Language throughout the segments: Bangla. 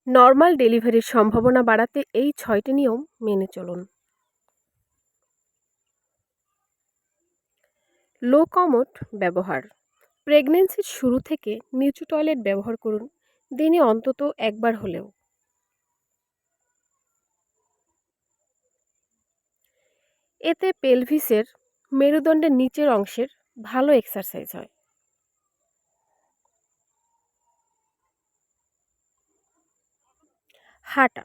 নরমাল ডেলিভারির সম্ভাবনা বাড়াতে এই ৬টি নিয়ম মেনে চলুন। লো কমোড ব্যবহার। প্রেগন্যান্সির শুরু থেকে নিচু টয়লেট ব্যবহার করুন, দিনে অন্তত একবার হলেও। এতে পেলভিসের মেরুদণ্ডের নিচের অংশের ভালো এক্সারসাইজ হয়। হাঁটা।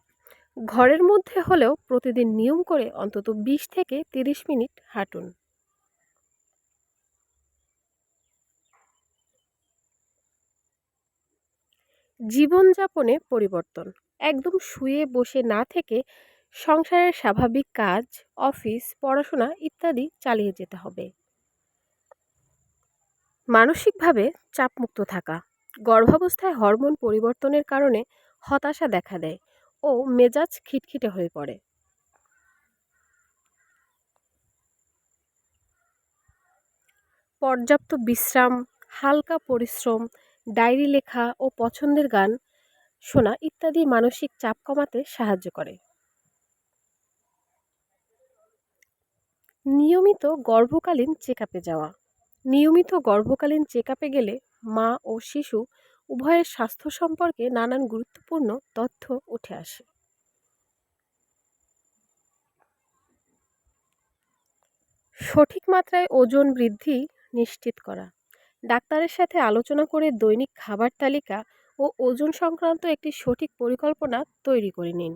ঘরের মধ্যে হলেও প্রতিদিন নিয়ম করে অন্তত ২০ থেকে ৩০ মিনিট হাঁটুন। জীবনযাপনে পরিবর্তন। একদম শুয়ে বসে না থেকে সংসারের স্বাভাবিক কাজ, অফিস, পড়াশোনা ইত্যাদি চালিয়ে যেতে হবে। মানসিকভাবে চাপমুক্ত থাকা। গর্ভাবস্থায় হরমোন পরিবর্তনের কারণে হতাশা দেখা দেয় ও মেজাজ খিটখিটে হয়ে পড়ে। পর্যাপ্ত বিশ্রাম, হালকা পরিশ্রম, ডায়েরি লেখা ও পছন্দের গান শোনা ইত্যাদি মানসিক চাপ কমাতে সাহায্য করে। নিয়মিত গর্ভকালীন চেকআপে যাওয়া। নিয়মিত গর্ভকালীন চেকআপে গেলে মা ও শিশু উভয়ের স্বাস্থ্য সম্পর্কে নানান গুরুত্বপূর্ণ তথ্য উঠে আসে। সঠিক মাত্রায় ওজন বৃদ্ধি নিশ্চিত করা। ডাক্তারের সাথে আলোচনা করে দৈনিক খাবার তালিকা ও ওজন সংক্রান্ত একটি সঠিক পরিকল্পনা তৈরি করে নিন।